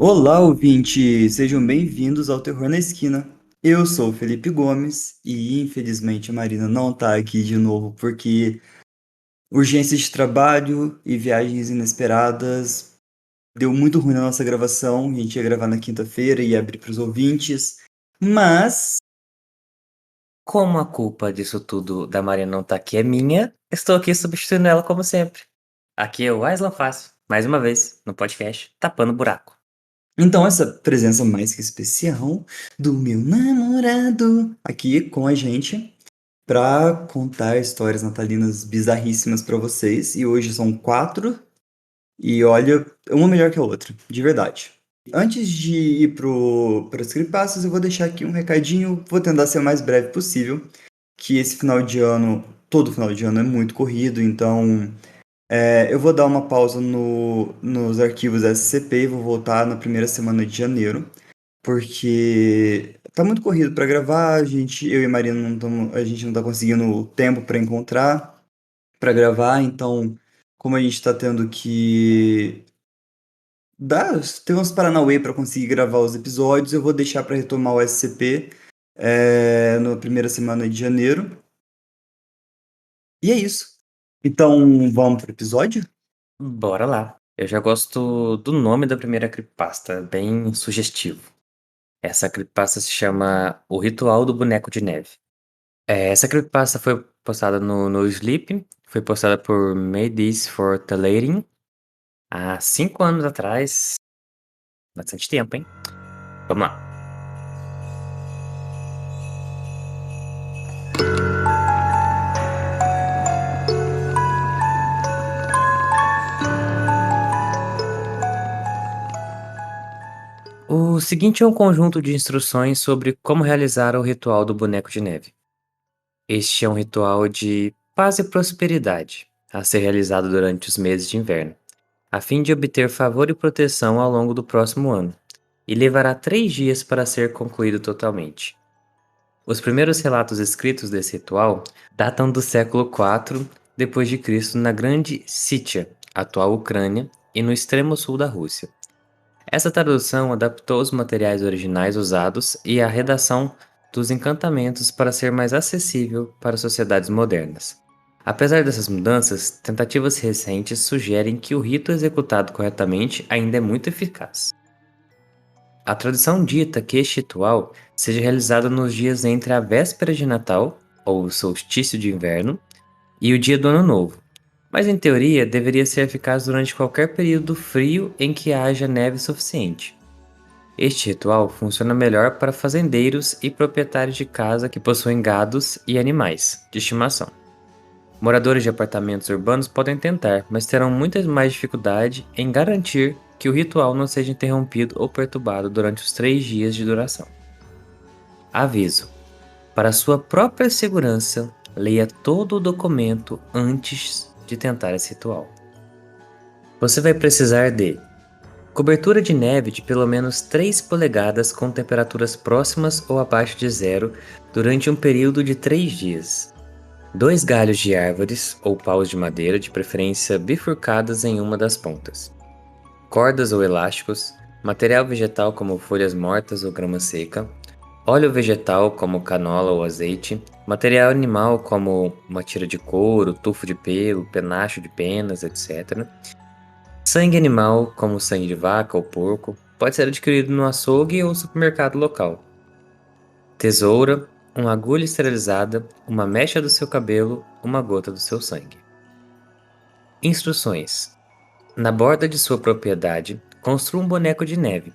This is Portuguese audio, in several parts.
Olá, ouvintes! Sejam bem-vindos ao Terror na Esquina. Eu sou o Felipe Gomes e, infelizmente, a Marina não tá aqui de novo porque urgências de trabalho e viagens inesperadas deu muito ruim na nossa gravação. A gente ia gravar na quinta-feira e abrir para os ouvintes, mas Como a culpa disso tudo da Maria não tá aqui é minha, estou aqui substituindo ela como sempre. Aqui é o Aislan Fácil, mais uma vez, no podcast Tapando Buraco. então essa presença mais que especial do meu namorado aqui com a gente para contar histórias natalinas bizarríssimas para vocês. E hoje são quatro. E olha, uma melhor que a outra, de verdade. Antes de ir para os creepypastas, eu vou deixar aqui um recadinho, vou tentar ser o mais breve possível, que esse final de ano, todo final de ano é muito corrido, então eu vou dar uma pausa nos arquivos SCP e vou voltar na primeira semana de janeiro, porque tá muito corrido para gravar, eu e a Marina a gente não tá conseguindo tempo para encontrar, para gravar, então como a gente está tendo que tem uns Paranauê para conseguir gravar os episódios. Eu vou deixar para retomar o SCP na primeira semana de janeiro. E é isso. Então, vamos pro episódio? Bora lá. Eu já gosto do nome da primeira creepypasta, bem sugestivo. Essa creepypasta se chama O Ritual do Boneco de Neve. Essa creepypasta foi postada no Sleep, foi postada por Made This for Telating há 5 anos atrás. Bastante tempo, hein? Vamos lá. O seguinte é um conjunto de instruções sobre como realizar o ritual do boneco de neve. Este é um ritual de paz e prosperidade, a ser realizado durante os meses de inverno, a fim de obter favor e proteção ao longo do próximo ano, e levará 3 dias para ser concluído totalmente. Os primeiros relatos escritos desse ritual datam do século IV depois de Cristo na Grande Sítia, atual Ucrânia, e no extremo sul da Rússia. Essa tradução adaptou os materiais originais usados e a redação dos encantamentos para ser mais acessível para sociedades modernas. Apesar dessas mudanças, tentativas recentes sugerem que o rito executado corretamente ainda é muito eficaz. A tradição dita que este ritual seja realizado nos dias entre a véspera de Natal, ou solstício de inverno, e o dia do Ano Novo, mas em teoria deveria ser eficaz durante qualquer período frio em que haja neve suficiente. Este ritual funciona melhor para fazendeiros e proprietários de casa que possuem gados e animais de estimação. Moradores de apartamentos urbanos podem tentar, mas terão muita mais dificuldade em garantir que o ritual não seja interrompido ou perturbado durante os 3 dias de duração. Aviso: para sua própria segurança, leia todo o documento antes de tentar esse ritual. Você vai precisar de cobertura de neve de pelo menos 3 polegadas com temperaturas próximas ou abaixo de zero durante um período de 3 dias. 2 galhos de árvores ou paus de madeira, de preferência bifurcadas em uma das pontas. Cordas ou elásticos, material vegetal como folhas mortas ou grama seca, óleo vegetal como canola ou azeite, material animal como uma tira de couro, tufo de pelo, penacho de penas, etc. Sangue animal, como sangue de vaca ou porco, pode ser adquirido no açougue ou supermercado local. Tesoura, uma agulha esterilizada, uma mecha do seu cabelo, uma gota do seu sangue. Instruções: na borda de sua propriedade, construa um boneco de neve.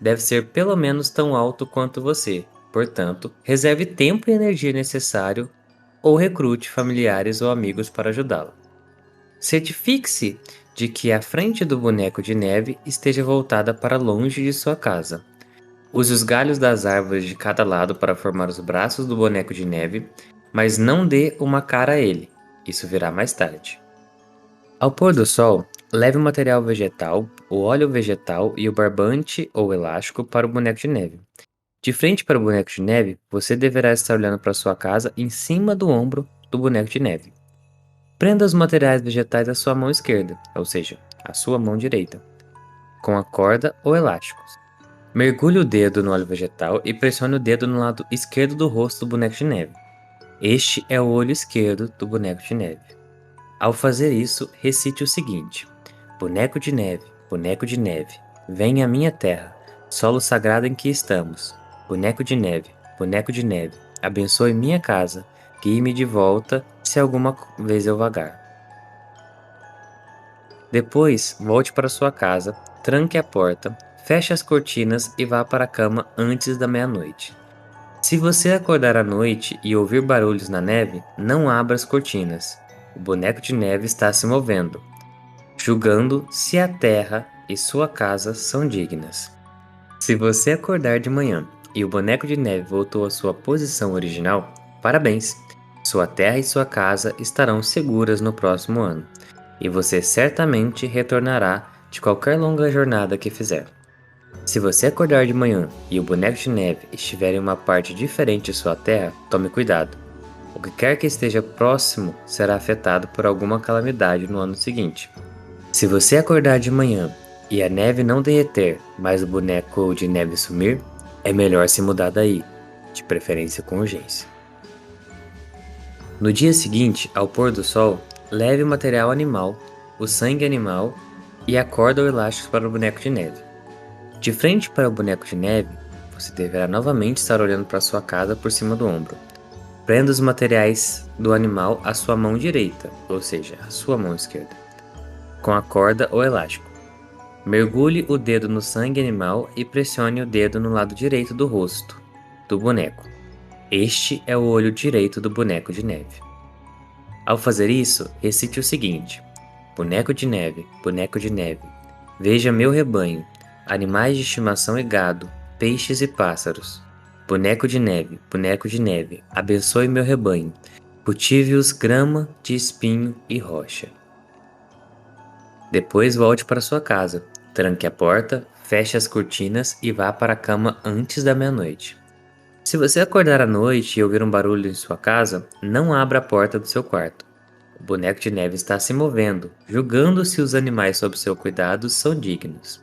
Deve ser pelo menos tão alto quanto você, portanto, reserve tempo e energia necessário ou recrute familiares ou amigos para ajudá-lo. Certifique-se de que a frente do boneco de neve esteja voltada para longe de sua casa. Use os galhos das árvores de cada lado para formar os braços do boneco de neve, mas não dê uma cara a ele. Isso virá mais tarde. Ao pôr do sol, leve o material vegetal, o óleo vegetal e o barbante ou elástico para o boneco de neve. De frente para o boneco de neve, você deverá estar olhando para sua casa em cima do ombro do boneco de neve. Prenda os materiais vegetais à sua mão esquerda, ou seja, à sua mão direita. com a corda ou elásticos. Mergulhe o dedo no óleo vegetal e pressione o dedo no lado esquerdo do rosto do boneco de neve. Este é o olho esquerdo do boneco de neve. Ao fazer isso, recite o seguinte: boneco de neve, venha à minha terra, solo sagrado em que estamos. Boneco de neve, abençoe minha casa, guie-me de volta se alguma vez eu vagar. Depois, volte para sua casa, tranque a porta, feche as cortinas e vá para a cama antes da meia-noite. Se você acordar à noite e ouvir barulhos na neve, não abra as cortinas. O boneco de neve está se movendo, julgando se a terra e sua casa são dignas. Se você acordar de manhã e o boneco de neve voltou à sua posição original, parabéns! Sua terra e sua casa estarão seguras no próximo ano, e você certamente retornará de qualquer longa jornada que fizer. Se você acordar de manhã e o boneco de neve estiver em uma parte diferente de sua terra, tome cuidado. O que quer que esteja próximo será afetado por alguma calamidade no ano seguinte. Se você acordar de manhã e a neve não derreter, mas o boneco de neve sumir, é melhor se mudar daí, de preferência com urgência. No dia seguinte, ao pôr do sol, leve o material animal, o sangue animal e a corda ou elásticos para o boneco de neve. De frente para o boneco de neve, você deverá novamente estar olhando para sua casa por cima do ombro. Prenda os materiais do animal à sua mão direita, ou seja, à sua mão esquerda, com a corda ou elástico. Mergulhe o dedo no sangue animal e pressione o dedo no lado direito do rosto do boneco. Este é o olho direito do boneco de neve. Ao fazer isso, recite o seguinte: boneco de neve, veja meu rebanho, animais de estimação e gado, peixes e pássaros. Boneco de neve, abençoe meu rebanho, cultive-os grama de espinho e rocha. Depois volte para sua casa, tranque a porta, feche as cortinas e vá para a cama antes da meia-noite. Se você acordar à noite e ouvir um barulho em sua casa, não abra a porta do seu quarto. O boneco de neve está se movendo, julgando se os animais sob seu cuidado são dignos.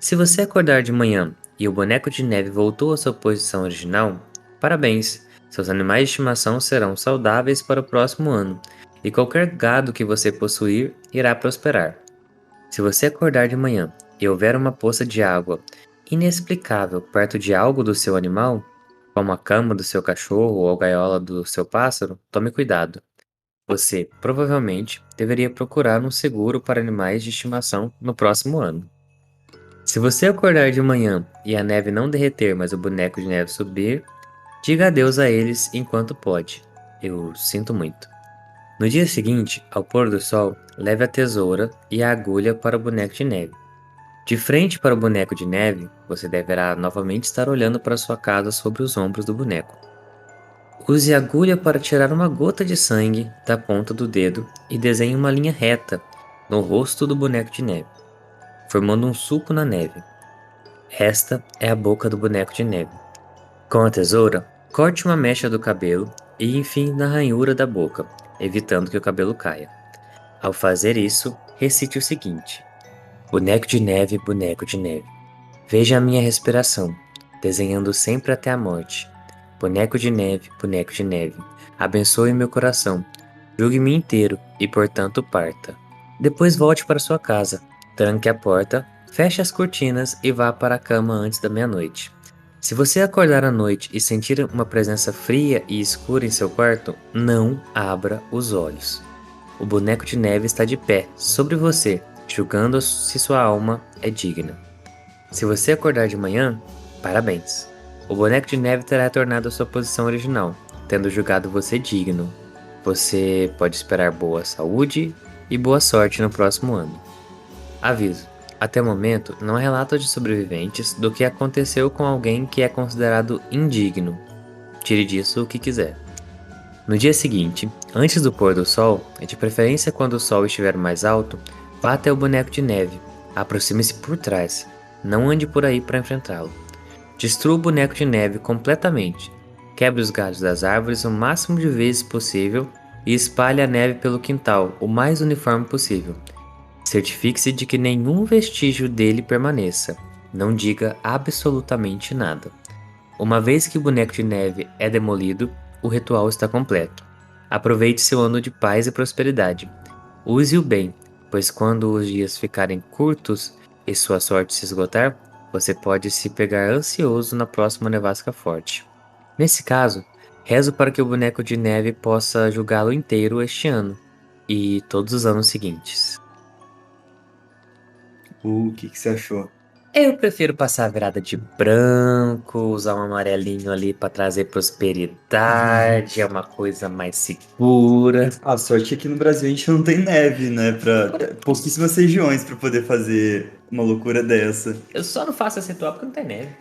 Se você acordar de manhã e o boneco de neve voltou à sua posição original, parabéns! Seus animais de estimação serão saudáveis para o próximo ano, e qualquer gado que você possuir irá prosperar. Se você acordar de manhã e houver uma poça de água inexplicável perto de algo do seu animal, como a cama do seu cachorro ou a gaiola do seu pássaro, tome cuidado. Você provavelmente deveria procurar um seguro para animais de estimação no próximo ano. Se você acordar de manhã e a neve não derreter, mas o boneco de neve subir, diga adeus a eles enquanto pode. Eu sinto muito. No dia seguinte, ao pôr do sol, leve a tesoura e a agulha para o boneco de neve. De frente para o boneco de neve, você deverá novamente estar olhando para sua casa sobre os ombros do boneco. Use a agulha para tirar uma gota de sangue da ponta do dedo e desenhe uma linha reta no rosto do boneco de neve, formando um sulco na neve. Esta é a boca do boneco de neve. Com a tesoura, corte uma mecha do cabelo e enfie na ranhura da boca, evitando que o cabelo caia. Ao fazer isso, recite o seguinte: boneco de neve, veja a minha respiração, desenhando sempre até a morte. Boneco de neve, abençoe meu coração, julgue-me inteiro e, portanto, parta. Depois volte para sua casa, tranque a porta, feche as cortinas e vá para a cama antes da meia-noite. Se você acordar à noite e sentir uma presença fria e escura em seu quarto, não abra os olhos. O boneco de neve está de pé, sobre você, julgando se sua alma é digna. Se você acordar de manhã, parabéns! O boneco de neve terá retornado à sua posição original, tendo julgado você digno. Você pode esperar boa saúde e boa sorte no próximo ano. Aviso: até o momento, não há relatos de sobreviventes do que aconteceu com alguém que é considerado indigno. Tire disso o que quiser. No dia seguinte, antes do pôr do sol, e de preferência quando o sol estiver mais alto, vá até o boneco de neve. Aproxime-se por trás. Não ande por aí para enfrentá-lo. Destrua o boneco de neve completamente. Quebre os galhos das árvores o máximo de vezes possível e espalhe a neve pelo quintal o mais uniforme possível. Certifique-se de que nenhum vestígio dele permaneça. Não diga absolutamente nada. Uma vez que o boneco de neve é demolido, o ritual está completo. Aproveite seu ano de paz e prosperidade. Use-o bem, pois quando os dias ficarem curtos e sua sorte se esgotar, você pode se pegar ansioso na próxima nevasca forte. Nesse caso, rezo para que o boneco de neve possa julgá-lo inteiro este ano e todos os anos seguintes. O que que você achou? Eu prefiro passar a virada de branco, usar um amarelinho ali para trazer prosperidade, é uma coisa mais segura. A sorte é que no Brasil a gente não tem neve, né? Pouquíssimas regiões para poder fazer uma loucura dessa. Eu só não faço esse ritual porque não tem neve.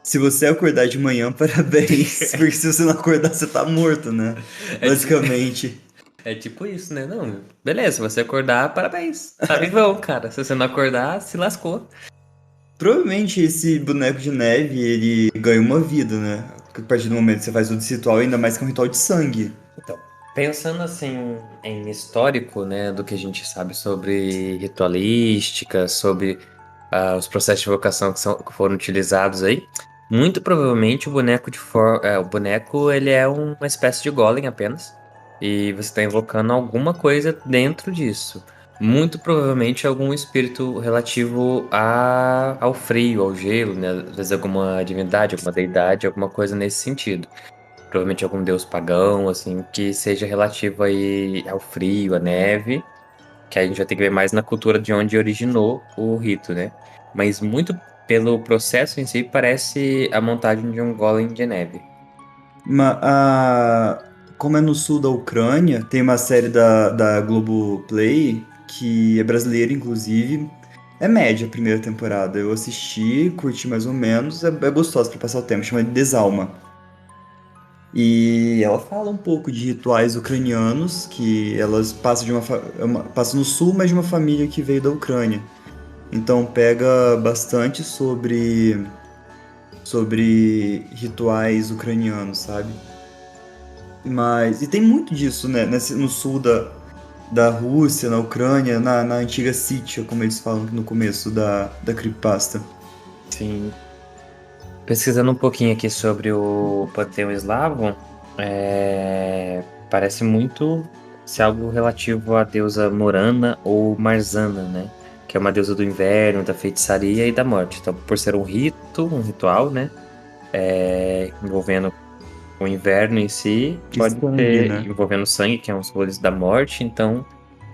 Se você acordar de manhã, parabéns. Porque se você não acordar, você tá morto, né? Basicamente. É tipo isso, né? Não, beleza, se você acordar, parabéns. Tá vivão, cara. Se você não acordar, se lascou. Provavelmente esse boneco de neve, ele ganha uma vida, né? A partir do momento que você faz todo esse ritual, ainda mais que é um ritual de sangue. Então, pensando assim em histórico, né, do que a gente sabe sobre ritualística, sobre os processos de vocação que foram utilizados aí, muito provavelmente o boneco ele é uma espécie de golem apenas, e você está invocando alguma coisa dentro disso. Muito provavelmente algum espírito relativo ao frio, ao gelo, né? Às vezes alguma divindade, alguma deidade, alguma coisa nesse sentido. Provavelmente algum deus pagão, assim, que seja relativo aí ao frio, à neve, que a gente vai ter que ver mais na cultura de onde originou o rito, né? Mas muito pelo processo em si, parece a montagem de um golem de neve. Como é no sul da Ucrânia, tem uma série da Globoplay, que é brasileira, inclusive. É média a primeira temporada. Eu assisti, curti mais ou menos, é gostosa pra passar o tempo, chama de Desalma. E ela fala um pouco de rituais ucranianos, que elas passam passam no sul, mas de uma família que veio da Ucrânia. Então pega bastante sobre rituais ucranianos, sabe? E tem muito disso, né? No sul da Rússia, na Ucrânia, na antiga Sítia, como eles falam no começo da creepypasta. Sim. Pesquisando um pouquinho aqui sobre o panteão eslavo, parece muito ser algo relativo à deusa Morana ou Marzana, né? Que é uma deusa do inverno, da feitiçaria e da morte. Então, por ser um rito, um ritual, né? Envolvendo o inverno em si, E pode sangue, ser né? envolvendo sangue, que é um símbolo da morte, então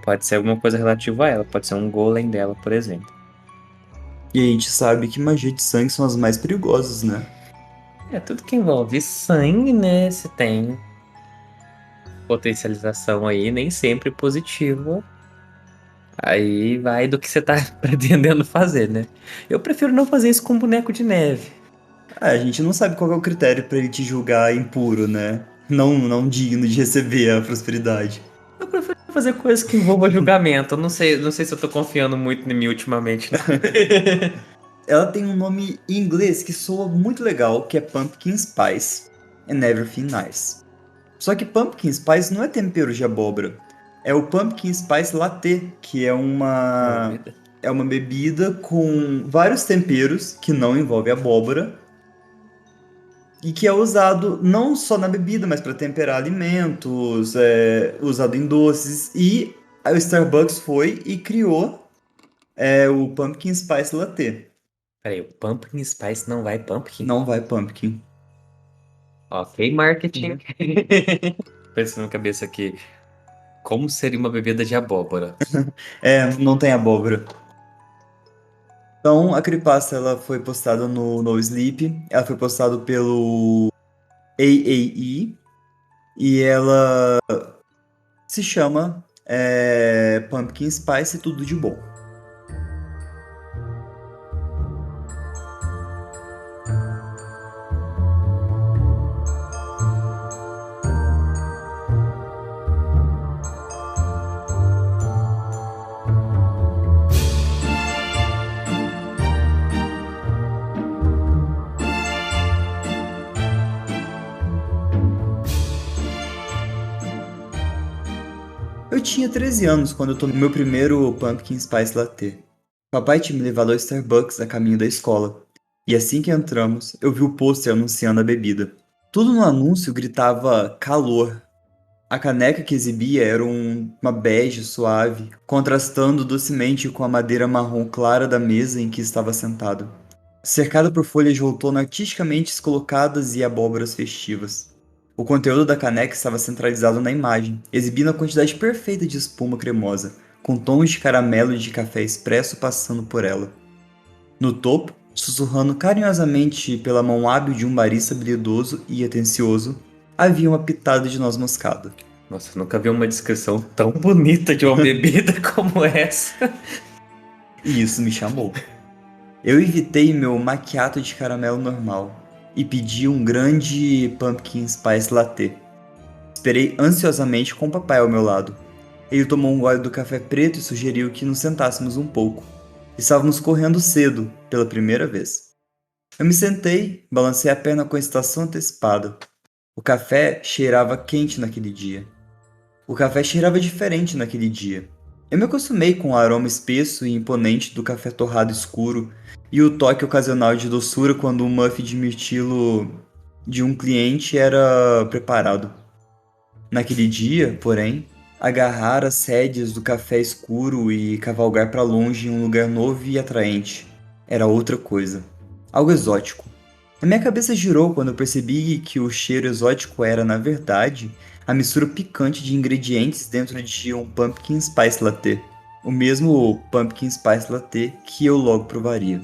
pode ser alguma coisa relativa a ela, pode ser um golem dela, por exemplo. E a gente sabe que magia de sangue são as mais perigosas, né? Tudo que envolve sangue, né? Se tem potencialização aí, nem sempre positiva. Aí vai do que você tá pretendendo fazer, né? Eu prefiro não fazer isso com boneco de neve. A gente não sabe qual é o critério pra ele te julgar impuro, né? Não digno de receber a prosperidade. Eu prefiro fazer coisas que envolvam julgamento. Eu não sei se eu tô confiando muito em mim ultimamente, não. Ela tem um nome em inglês que soa muito legal, que é Pumpkin Spice and Everything Nice. Só que Pumpkin Spice não é tempero de abóbora. É o Pumpkin Spice Latte, que é uma bebida com vários temperos que não envolve abóbora e que é usado não só na bebida, mas para temperar alimentos, usado em doces. E a Starbucks foi e criou o Pumpkin Spice Latte. Peraí, o Pumpkin Spice não vai pumpkin? Não vai pumpkin. Ok, marketing. Pensando na cabeça aqui, como seria uma bebida de abóbora? Não tem abóbora. Então, a creepypasta ela foi postada no Sleep, ela foi postada pelo AAE e ela se chama Pumpkin Spice Tudo de Bom. Eu tinha 13 anos quando eu tomei meu primeiro Pumpkin Spice Latte. Papai tinha me levado ao Starbucks a caminho da escola. E assim que entramos, eu vi o pôster anunciando a bebida. Tudo no anúncio gritava calor. A caneca que exibia era uma bege suave, contrastando docemente com a madeira marrom clara da mesa em que estava sentado, cercada por folhas de outono artisticamente colocadas e abóboras festivas. O conteúdo da caneca estava centralizado na imagem, exibindo a quantidade perfeita de espuma cremosa, com tons de caramelo e de café expresso passando por ela. No topo, sussurrando carinhosamente pela mão hábil de um barista habilidoso e atencioso, havia uma pitada de noz moscada. Nossa, eu nunca vi uma descrição tão bonita de uma bebida como essa. E isso me chamou. Eu evitei meu macchiato de caramelo normal e pedi um grande pumpkin spice latte. Esperei ansiosamente com o papai ao meu lado. Ele tomou um gole do café preto e sugeriu que nos sentássemos um pouco. Estávamos correndo cedo, pela primeira vez. Eu me sentei, balancei a perna com a excitação antecipada. O café cheirava quente naquele dia. O café cheirava diferente naquele dia. Eu me acostumei com o aroma espesso e imponente do café torrado escuro e o toque ocasional de doçura quando um muffin de mirtilo de um cliente era preparado. Naquele dia, porém, agarrar as rédeas do café escuro e cavalgar para longe em um lugar novo e atraente era outra coisa. Algo exótico. A minha cabeça girou quando eu percebi que o cheiro exótico era, na verdade, a mistura picante de ingredientes dentro de um Pumpkin Spice Latte. O mesmo Pumpkin Spice Latte que eu logo provaria.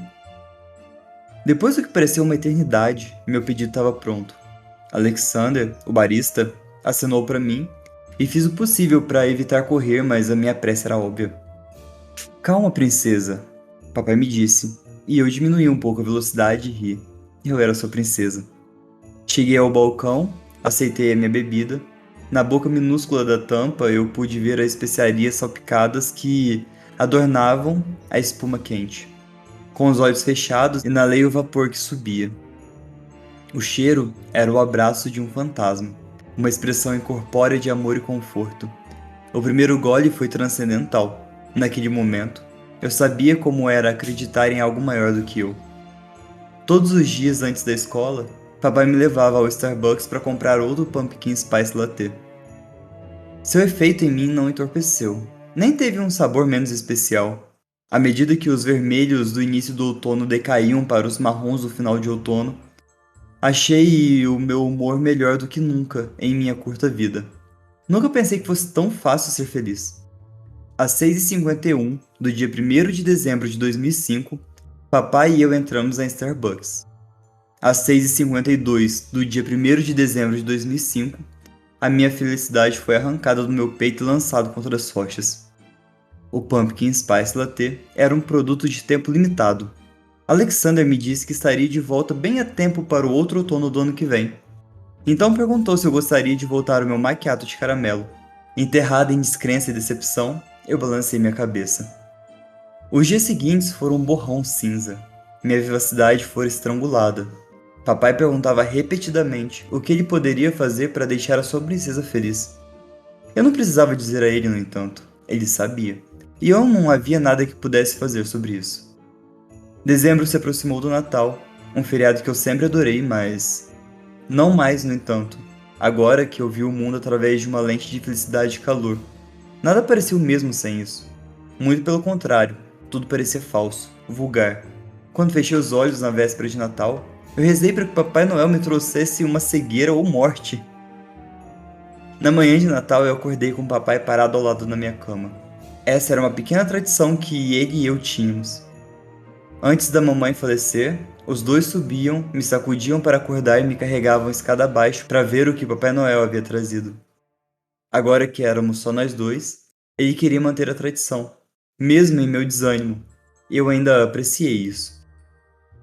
Depois do que pareceu uma eternidade, meu pedido estava pronto. Alexander, o barista, acenou para mim e fiz o possível para evitar correr, mas a minha pressa era óbvia. Calma, princesa, papai me disse, e eu diminuí um pouco a velocidade e ri. Eu era sua princesa. Cheguei ao balcão, aceitei a minha bebida. Na boca minúscula da tampa eu pude ver as especiarias salpicadas que adornavam a espuma quente. Com os olhos fechados, inalei o vapor que subia. O cheiro era o abraço de um fantasma, uma expressão incorpórea de amor e conforto. O primeiro gole foi transcendental. Naquele momento, eu sabia como era acreditar em algo maior do que eu. Todos os dias antes da escola, papai me levava ao Starbucks para comprar outro Pumpkin Spice Latte. Seu efeito em mim não entorpeceu, nem teve um sabor menos especial. À medida que os vermelhos do início do outono decaíam para os marrons do final de outono, achei o meu humor melhor do que nunca em minha curta vida. Nunca pensei que fosse tão fácil ser feliz. Às 6h51 do dia 1º de dezembro de 2005, papai e eu entramos na Starbucks. Às 6h52 do dia 1º de dezembro de 2005, a minha felicidade foi arrancada do meu peito e lançado contra as rochas. O Pumpkin Spice Latte era um produto de tempo limitado. Alexander me disse que estaria de volta bem a tempo para o outro outono do ano que vem. Então perguntou se eu gostaria de voltar ao meu macchiato de caramelo. Enterrado em descrença e decepção, eu balancei minha cabeça. Os dias seguintes foram um borrão cinza. Minha vivacidade fora estrangulada. Papai perguntava repetidamente o que ele poderia fazer para deixar a sua princesa feliz. Eu não precisava dizer a ele, no entanto. Ele sabia. E eu não havia nada que pudesse fazer sobre isso. Dezembro se aproximou do Natal, um feriado que eu sempre adorei, mas... não mais, no entanto, agora que eu vi o mundo através de uma lente de felicidade e calor. Nada parecia o mesmo sem isso. Muito pelo contrário, tudo parecia falso, vulgar. Quando fechei os olhos na véspera de Natal, eu rezei para que Papai Noel me trouxesse uma cegueira ou morte. Na manhã de Natal eu acordei com o papai parado ao lado da minha cama. Essa era uma pequena tradição que ele e eu tínhamos. Antes da mamãe falecer, os dois subiam, me sacudiam para acordar e me carregavam escada abaixo para ver o que Papai Noel havia trazido. Agora que éramos só nós dois, ele queria manter a tradição, mesmo em meu desânimo. Eu ainda apreciei isso.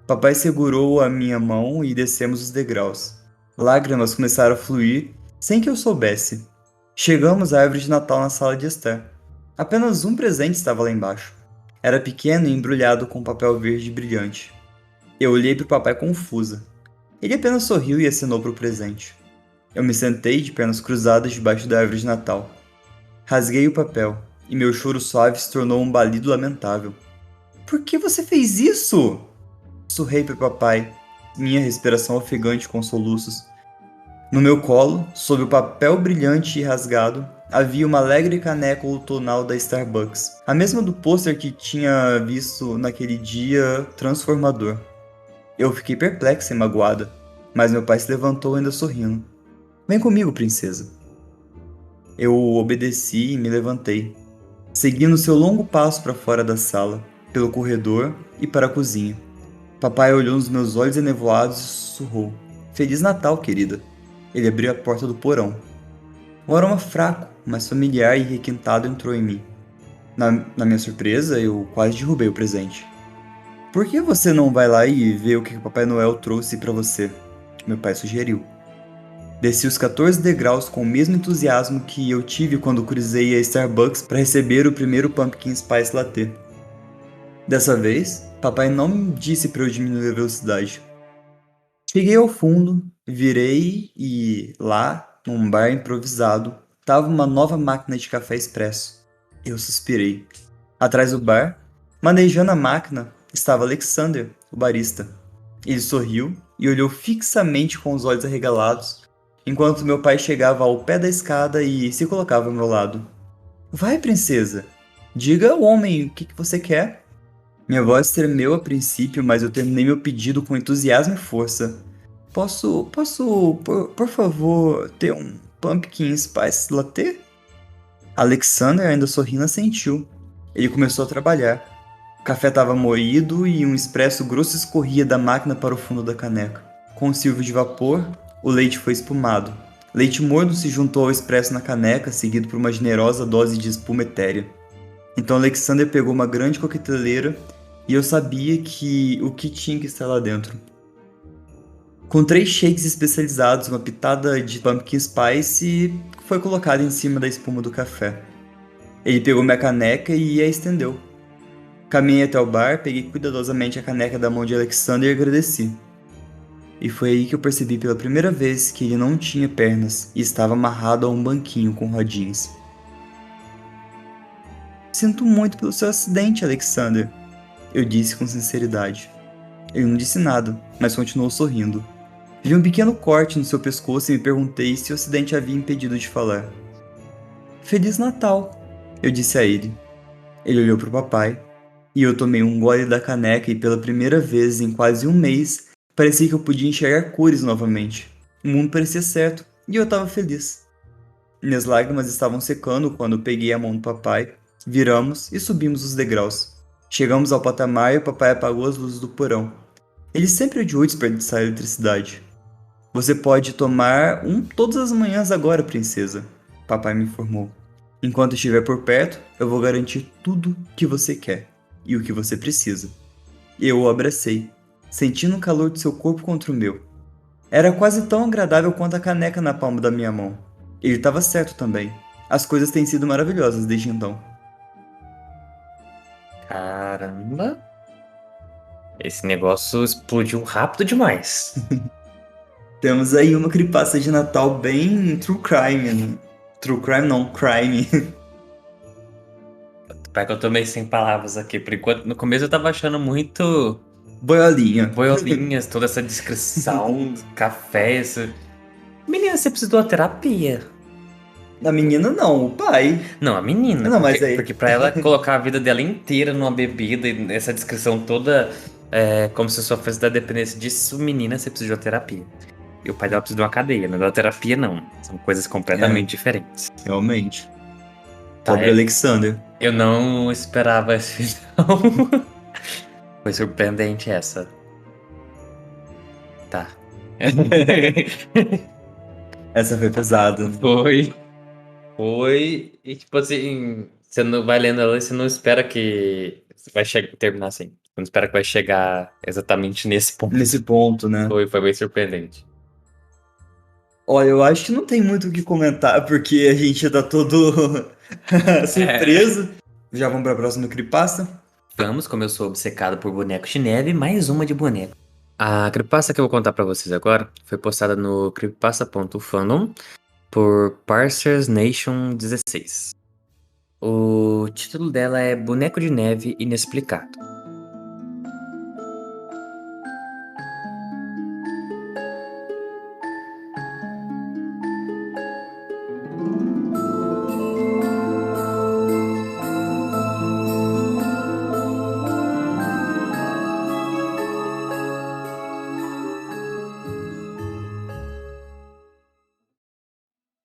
Papai segurou a minha mão e descemos os degraus. Lágrimas começaram a fluir sem que eu soubesse. Chegamos à árvore de Natal na sala de estar. Apenas um presente estava lá embaixo. Era pequeno e embrulhado com papel verde brilhante. Eu olhei para o papai confusa. Ele apenas sorriu e acenou para o presente. Eu me sentei de pernas cruzadas debaixo da árvore de Natal. Rasguei o papel, e meu choro suave se tornou um balido lamentável. Por que você fez isso? Sussurrei para papai, minha respiração ofegante com soluços. No meu colo, sob o papel brilhante e rasgado, havia uma alegre caneca outonal da Starbucks, a mesma do pôster que tinha visto naquele dia transformador. Eu fiquei perplexa e magoada, mas meu pai se levantou ainda sorrindo. Vem comigo, princesa. Eu obedeci e me levantei, seguindo seu longo passo para fora da sala, pelo corredor e para a cozinha. Papai olhou nos meus olhos enevoados e sussurrou: Feliz Natal, querida. Ele abriu a porta do porão. Um aroma fraco, mas familiar e requintado entrou em mim. Na minha surpresa, eu quase derrubei o presente. Por que você não vai lá e vê o que o Papai Noel trouxe para você? Meu pai sugeriu. Desci os 14 degraus com o mesmo entusiasmo que eu tive quando cruzei a Starbucks para receber o primeiro Pumpkin Spice Latte. Dessa vez, papai não me disse para eu diminuir a velocidade. Cheguei ao fundo, virei e lá, num bar improvisado, estava uma nova máquina de café expresso. Eu suspirei. Atrás do bar, manejando a máquina, estava Alexander, o barista. Ele sorriu e olhou fixamente com os olhos arregalados, enquanto meu pai chegava ao pé da escada e se colocava ao meu lado. Vai, princesa, diga ao homem o que você quer. Minha voz tremeu a princípio, mas eu terminei meu pedido com entusiasmo e força. Posso, por favor, ter um Pumpkin Spice Latte? Alexander, ainda sorrindo, assentiu. Ele começou a trabalhar. O café estava moído e um expresso grosso escorria da máquina para o fundo da caneca. Com o silvio de vapor, o leite foi espumado. Leite morno se juntou ao expresso na caneca, seguido por uma generosa dose de espuma etérea. Então Alexander pegou uma grande coqueteleira e eu sabia o que tinha que estar lá dentro. Com 3 shakes especializados, uma pitada de pumpkin spice foi colocada em cima da espuma do café. Ele pegou minha caneca e a estendeu. Caminhei até o bar, peguei cuidadosamente a caneca da mão de Alexander e agradeci. E foi aí que eu percebi pela primeira vez que ele não tinha pernas e estava amarrado a um banquinho com rodinhas. Sinto muito pelo seu acidente, Alexander, eu disse com sinceridade. Ele não disse nada, mas continuou sorrindo. Vi um pequeno corte no seu pescoço e me perguntei se o acidente havia impedido de falar. Feliz Natal, eu disse a ele. Ele olhou para o papai, e eu tomei um gole da caneca e pela primeira vez em quase um mês, parecia que eu podia enxergar cores novamente. O mundo parecia certo, e eu estava feliz. Minhas lágrimas estavam secando quando peguei a mão do papai, viramos e subimos os degraus. Chegamos ao patamar e o papai apagou as luzes do porão. Ele sempre odiou desperdiçar eletricidade. Você pode tomar um todas as manhãs agora, princesa, papai me informou. Enquanto estiver por perto, eu vou garantir tudo que você quer e o que você precisa. Eu o abracei, sentindo o calor de seu corpo contra o meu. Era quase tão agradável quanto a caneca na palma da minha mão. Ele estava certo também. As coisas têm sido maravilhosas desde então. Caramba. Esse negócio explodiu rápido demais. Temos aí uma creepypasta de Natal bem true crime, né? True crime não, crime. Pior que eu tô meio sem palavras aqui. Por enquanto, no começo eu tava achando muito Boiolinha. boiolinhas, toda essa descrição, café, isso. Menina, você precisa de uma terapia. A menina não, o pai. Não, a menina. Não, porque, mas aí- porque pra ela colocar a vida dela inteira numa bebida e essa descrição toda, como se sofresse da dependência disso, menina, você precisa de uma terapia. E o pai dela precisa de uma cadeia, não da terapia, não. São coisas completamente diferentes. Realmente. Tá, Pobre Alexander. eu não esperava esse não. Foi surpreendente essa. Tá. Essa foi pesada. Foi. Foi. E tipo assim, você não vai lendo ela e você não espera que vai terminar assim. Você não espera que vai chegar exatamente nesse ponto. Nesse ponto, né? Foi bem surpreendente. Olha, eu acho que não tem muito o que comentar, porque a gente tá todo surpreso. Já vamos pra próxima creepypasta? Vamos, como eu sou obcecado por bonecos de neve, mais uma de boneco. A creepypasta que eu vou contar pra vocês agora foi postada no creepypasta.fandom por Parsers Nation 16. O título dela é Boneco de Neve Inexplicado.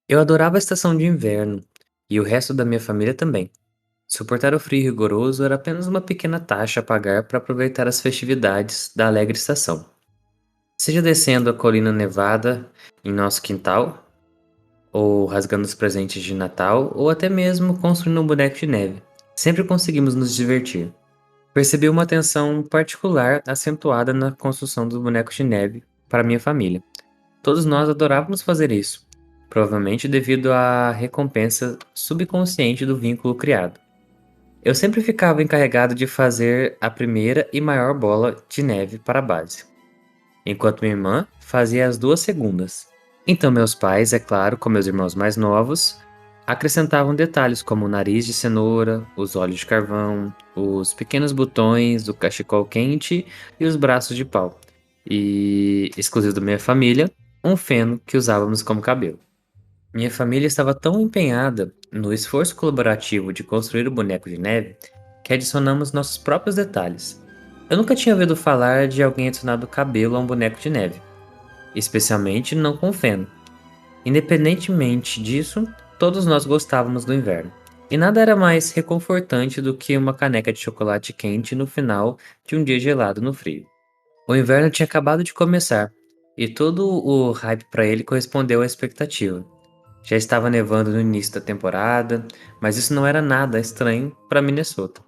Eu adorava a estação de inverno, e o resto da minha família também. Suportar o frio rigoroso era apenas uma pequena taxa a pagar para aproveitar as festividades da alegre estação. Seja descendo a colina nevada em nosso quintal, ou rasgando os presentes de Natal, ou até mesmo construindo um boneco de neve. Sempre conseguimos nos divertir. Percebi uma atenção particular acentuada na construção dos bonecos de neve para minha família. Todos nós adorávamos fazer isso, provavelmente devido à recompensa subconsciente do vínculo criado. Eu sempre ficava encarregado de fazer a primeira e maior bola de neve para a base, enquanto minha irmã fazia as duas segundas. Então meus pais, é claro, com meus irmãos mais novos, acrescentavam detalhes como o nariz de cenoura, os olhos de carvão, os pequenos botões do cachecol quente e os braços de pau. E, exclusivo da minha família, um feno que usávamos como cabelo. Minha família estava tão empenhada no esforço colaborativo de construir o boneco de neve que adicionamos nossos próprios detalhes. Eu nunca tinha ouvido falar de alguém adicionado cabelo a um boneco de neve, especialmente não com feno. Independentemente disso, todos nós gostávamos do inverno. E nada era mais reconfortante do que uma caneca de chocolate quente no final de um dia gelado no frio. O inverno tinha acabado de começar, e todo o hype para ele correspondeu à expectativa. Já estava nevando no início da temporada, mas isso não era nada estranho para Minnesota.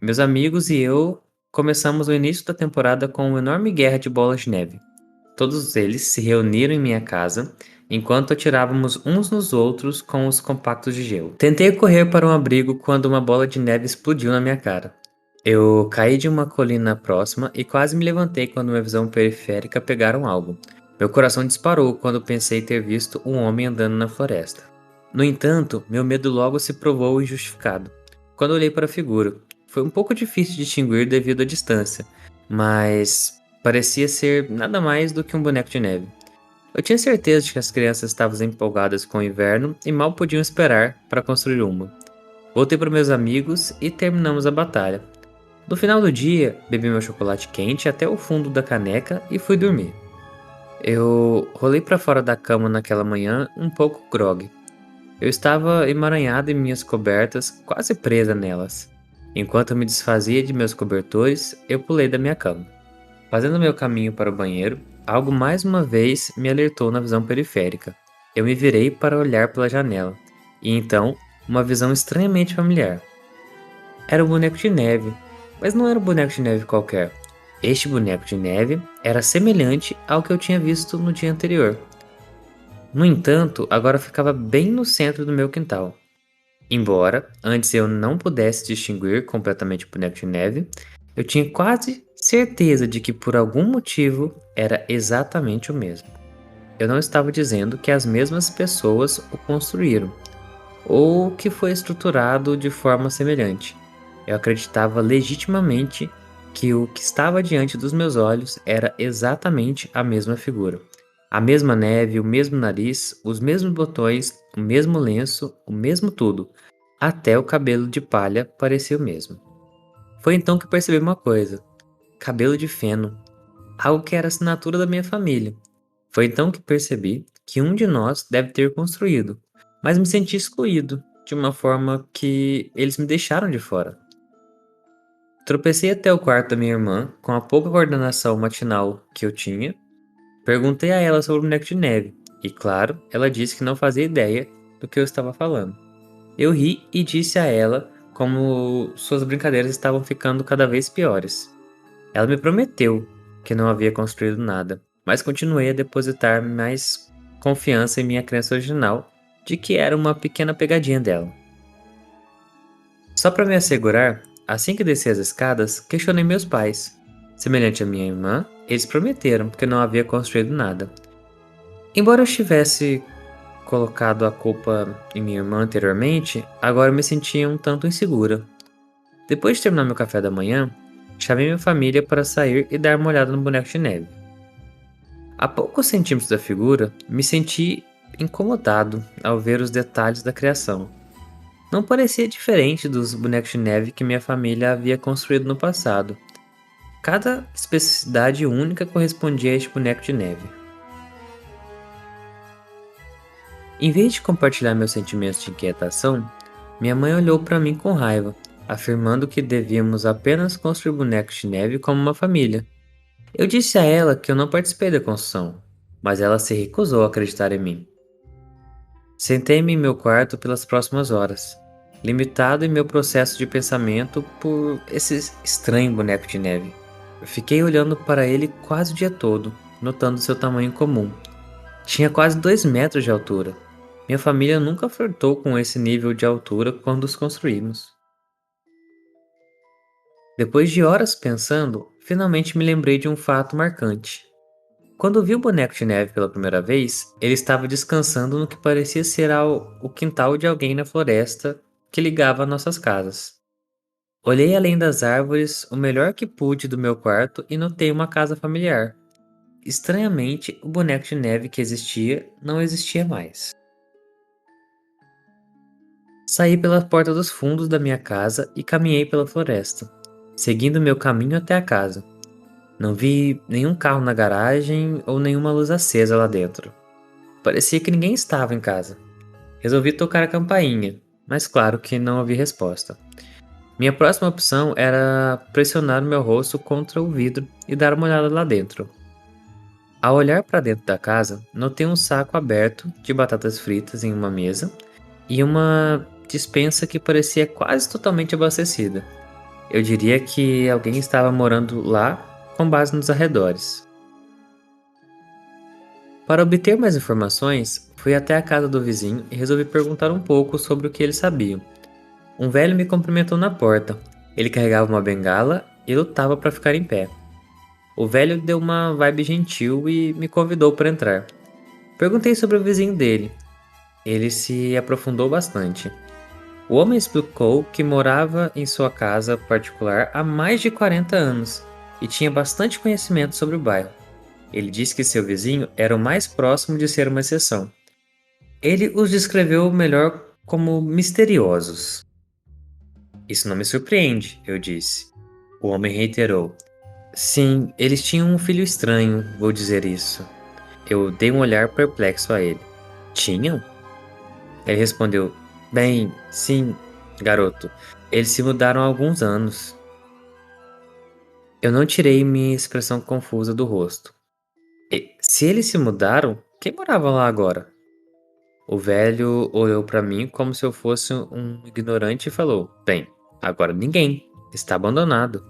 Meus amigos e eu começamos o início da temporada com uma enorme guerra de bolas de neve. Todos eles se reuniram em minha casa, enquanto atirávamos uns nos outros com os compactos de gelo. Tentei correr para um abrigo quando uma bola de neve explodiu na minha cara. Eu caí de uma colina próxima e quase me levantei quando minha visão periférica pegaram algo. Meu coração disparou quando pensei ter visto um homem andando na floresta. No entanto, meu medo logo se provou injustificado. Quando olhei para a figura, foi um pouco difícil de distinguir devido à distância, mas parecia ser nada mais do que um boneco de neve. Eu tinha certeza de que as crianças estavam empolgadas com o inverno e mal podiam esperar para construir uma. Voltei para meus amigos e terminamos a batalha. No final do dia, bebi meu chocolate quente até o fundo da caneca e fui dormir. Eu rolei para fora da cama naquela manhã um pouco grogue. Eu estava emaranhado em minhas cobertas, quase presa nelas. Enquanto eu me desfazia de meus cobertores, eu pulei da minha cama. Fazendo meu caminho para o banheiro, algo mais uma vez me alertou na visão periférica. Eu me virei para olhar pela janela, e então, uma visão estranhamente familiar. Era um boneco de neve, mas não era um boneco de neve qualquer. Este boneco de neve era semelhante ao que eu tinha visto no dia anterior. No entanto, agora ficava bem no centro do meu quintal. Embora antes eu não pudesse distinguir completamente o boneco de neve, eu tinha quase certeza de que por algum motivo era exatamente o mesmo. Eu não estava dizendo que as mesmas pessoas o construíram, ou que foi estruturado de forma semelhante. Eu acreditava legitimamente que o que estava diante dos meus olhos era exatamente a mesma figura. A mesma neve, o mesmo nariz, os mesmos botões, o mesmo lenço, o mesmo tudo. Até o cabelo de palha parecia o mesmo. Foi então que percebi uma coisa: cabelo de feno, algo que era assinatura da minha família. Foi então que percebi que um de nós deve ter construído, mas me senti excluído, de uma forma que eles me deixaram de fora. Tropecei até o quarto da minha irmã, com a pouca coordenação matinal que eu tinha. Perguntei a ela sobre o boneco de neve, e claro, ela disse que não fazia ideia do que eu estava falando. Eu ri e disse a ela como suas brincadeiras estavam ficando cada vez piores. Ela me prometeu que não havia construído nada, mas continuei a depositar mais confiança em minha crença original de que era uma pequena pegadinha dela. Só para me assegurar, assim que desci as escadas, questionei meus pais. Semelhante à minha irmã, eles prometeram que não havia construído nada. Embora eu estivesse colocado a culpa em minha irmã anteriormente, agora eu me sentia um tanto insegura. Depois de terminar meu café da manhã, chamei minha família para sair e dar uma olhada no boneco de neve. A poucos centímetros da figura, me senti incomodado ao ver os detalhes da criação. Não parecia diferente dos bonecos de neve que minha família havia construído no passado. Cada especificidade única correspondia a este boneco de neve. Em vez de compartilhar meus sentimentos de inquietação, minha mãe olhou para mim com raiva, afirmando que devíamos apenas construir bonecos de neve como uma família. Eu disse a ela que eu não participei da construção, mas ela se recusou a acreditar em mim. Sentei-me em meu quarto pelas próximas horas, limitado em meu processo de pensamento por esse estranho boneco de neve. Fiquei olhando para ele quase o dia todo, notando seu tamanho comum. Tinha quase 2 metros de altura. Minha família nunca flertou com esse nível de altura quando os construímos. Depois de horas pensando, finalmente me lembrei de um fato marcante. Quando vi o boneco de neve pela primeira vez, ele estava descansando no que parecia ser o quintal de alguém na floresta que ligava a nossas casas. Olhei além das árvores o melhor que pude do meu quarto e notei uma casa familiar. Estranhamente, o boneco de neve que existia não existia mais. Saí pela porta dos fundos da minha casa e caminhei pela floresta, seguindo meu caminho até a casa. Não vi nenhum carro na garagem ou nenhuma luz acesa lá dentro. Parecia que ninguém estava em casa. Resolvi tocar a campainha, mas claro que não ouvi resposta. Minha próxima opção era pressionar o meu rosto contra o vidro e dar uma olhada lá dentro. Ao olhar para dentro da casa, notei um saco aberto de batatas fritas em uma mesa e uma despensa que parecia quase totalmente abastecida. Eu diria que alguém estava morando lá com base nos arredores. Para obter mais informações, fui até a casa do vizinho e resolvi perguntar um pouco sobre o que eles sabiam. Um velho me cumprimentou na porta. Ele carregava uma bengala e lutava para ficar em pé. O velho deu uma vibe gentil e me convidou para entrar. Perguntei sobre o vizinho dele. Ele se aprofundou bastante. O homem explicou que morava em sua casa particular há mais de 40 anos e tinha bastante conhecimento sobre o bairro. Ele disse que seu vizinho era o mais próximo de ser uma exceção. Ele os descreveu melhor como misteriosos. Isso não me surpreende, eu disse. O homem reiterou. Sim, eles tinham um filho estranho, vou dizer isso. Eu dei um olhar perplexo a ele. Tinham? Ele respondeu: Bem, sim, garoto. Eles se mudaram há alguns anos. Eu não tirei minha expressão confusa do rosto. Se eles se mudaram, quem morava lá agora? O velho olhou para mim como se eu fosse um ignorante e falou: Bem, agora ninguém. Está abandonado.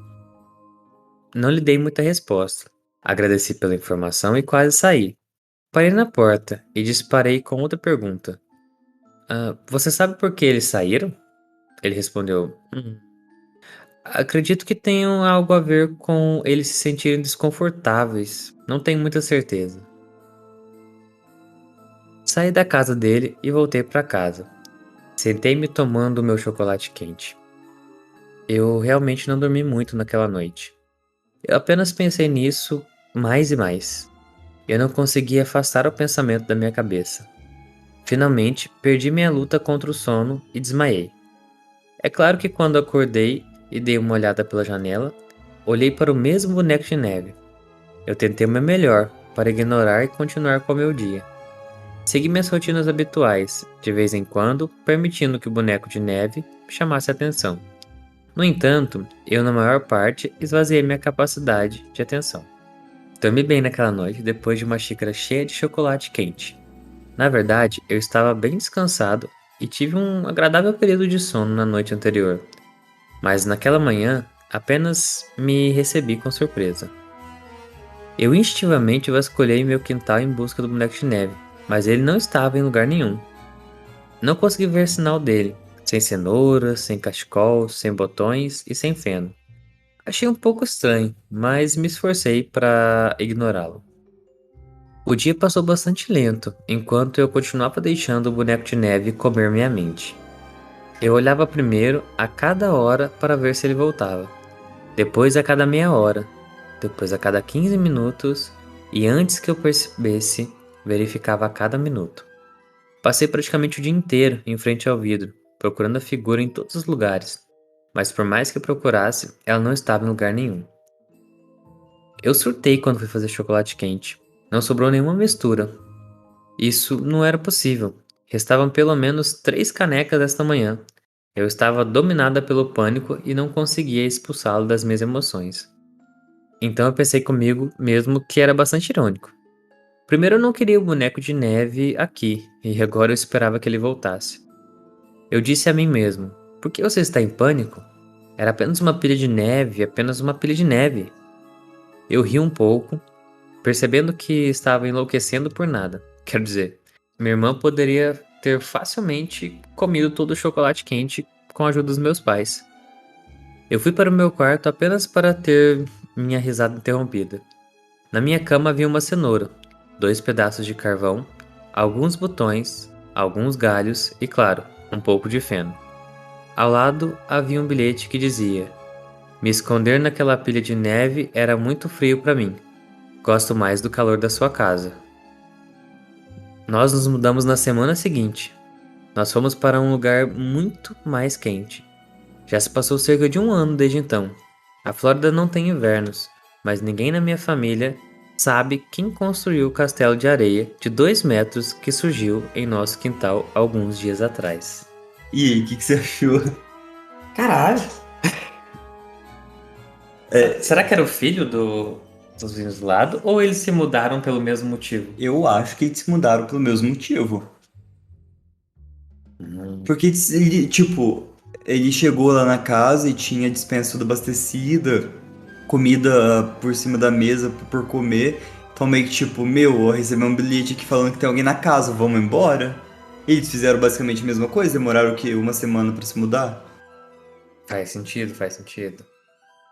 Não lhe dei muita resposta. Agradeci pela informação e quase saí. Parei na porta e disparei com outra pergunta. Você sabe por que eles saíram? Ele respondeu: Acredito que tenham algo a ver com eles se sentirem desconfortáveis. Não tenho muita certeza. Saí da casa dele e voltei para casa. Sentei-me tomando o meu chocolate quente. Eu realmente não dormi muito naquela noite. Eu apenas pensei nisso mais e mais. Eu não conseguia afastar o pensamento da minha cabeça. Finalmente, perdi minha luta contra o sono e desmaiei. É claro que quando acordei e dei uma olhada pela janela, olhei para o mesmo boneco de neve. Eu tentei o meu melhor para ignorar e continuar com o meu dia. Segui minhas rotinas habituais, de vez em quando, permitindo que o boneco de neve me chamasse a atenção. No entanto, eu na maior parte esvaziei minha capacidade de atenção. Dormi bem naquela noite depois de uma xícara cheia de chocolate quente. Na verdade, eu estava bem descansado e tive um agradável período de sono na noite anterior, mas naquela manhã apenas me recebi com surpresa. Eu instintivamente vasculhei meu quintal em busca do boneco de neve, mas ele não estava em lugar nenhum. Não consegui ver sinal dele, sem cenouras, sem cachecol, sem botões e sem feno. Achei um pouco estranho, mas me esforcei para ignorá-lo. O dia passou bastante lento, enquanto eu continuava deixando o boneco de neve comer minha mente. Eu olhava primeiro a cada hora para ver se ele voltava, depois a cada meia hora, depois a cada 15 minutos e antes que eu percebesse, verificava a cada minuto. Passei praticamente o dia inteiro em frente ao vidro, procurando a figura em todos os lugares, mas por mais que eu procurasse, ela não estava em lugar nenhum. Eu surtei quando fui fazer chocolate quente. Não sobrou nenhuma mistura. Isso não era possível. Restavam pelo menos 3 canecas esta manhã. Eu estava dominada pelo pânico e não conseguia expulsá-lo das minhas emoções. Então eu pensei comigo mesmo que era bastante irônico. Primeiro eu não queria o boneco de neve aqui, e agora eu esperava que ele voltasse. Eu disse a mim mesmo: por que você está em pânico? Era apenas uma pilha de neve, apenas uma pilha de neve. Eu ri um pouco, percebendo que estava enlouquecendo por nada. Quero dizer, minha irmã poderia ter facilmente comido todo o chocolate quente com a ajuda dos meus pais. Eu fui para o meu quarto apenas para ter minha risada interrompida. Na minha cama havia uma cenoura, 2 pedaços de carvão, alguns botões, alguns galhos e, claro, um pouco de feno. Ao lado havia um bilhete que dizia: me esconder naquela pilha de neve era muito frio para mim. Gosto mais do calor da sua casa. Nós nos mudamos na semana seguinte. Nós fomos para um lugar muito mais quente. Já se passou cerca de um ano desde então. A Flórida não tem invernos, mas ninguém na minha família sabe quem construiu o castelo de areia de 2 metros que surgiu em nosso quintal alguns dias atrás. E aí, o que você achou? Caralho! Será que era o filho dos vizinhos do lado ou eles se mudaram pelo mesmo motivo? Eu acho que eles se mudaram pelo mesmo motivo. Porque ele, tipo, ele chegou lá na casa e tinha a despensa toda abastecida, comida por cima da mesa por comer. Então meio que tipo, meu, eu recebi um bilhete aqui falando que tem alguém na casa, vamos embora? Eles fizeram basicamente a mesma coisa, demoraram o quê? Uma semana pra se mudar? Faz sentido, faz sentido.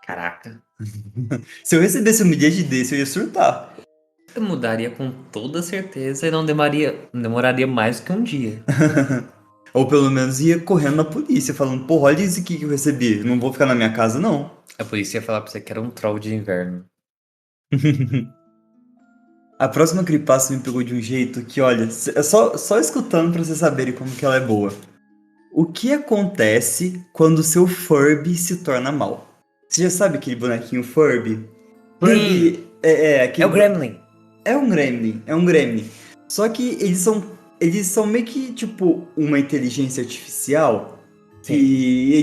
Caraca. Se eu recebesse um bilhete desse, eu ia surtar. Eu mudaria com toda certeza e não demoraria mais do que um dia. Ou pelo menos ia correndo na polícia, falando, pô, olha isso aqui que eu recebi, não vou ficar na minha casa, não. A polícia ia falar pra você que era um troll de inverno. A próxima creepypasta me pegou de um jeito que, olha, é só escutando pra vocês saberem como que ela é boa. O que acontece quando seu Furby se torna mal? Você já sabe aquele bonequinho Furby? Furby é aquele... É o Gremlin. É um gremlin. Só que eles são meio que, tipo, uma inteligência artificial. Sim. Que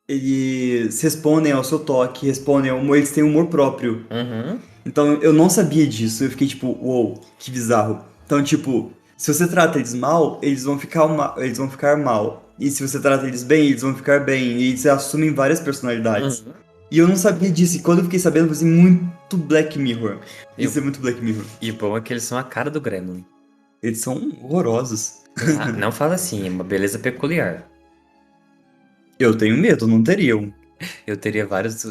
eles respondem ao seu toque, respondem ao humor, eles têm humor próprio. Uhum. Então eu não sabia disso, eu fiquei tipo, uou, que bizarro. Então, tipo, se você trata eles mal, eles vão ficar mal. E se você trata eles bem, eles vão ficar bem. E eles assumem várias personalidades. Uhum. E eu não sabia disso, e quando eu fiquei sabendo, eu falei assim, muito Black Mirror. Isso é muito Black Mirror. E o bom é que eles são a cara do Gremlin. Eles são horrorosos. Ah, não fala assim, é uma beleza peculiar. Eu tenho medo, não teriam. Eu teria vários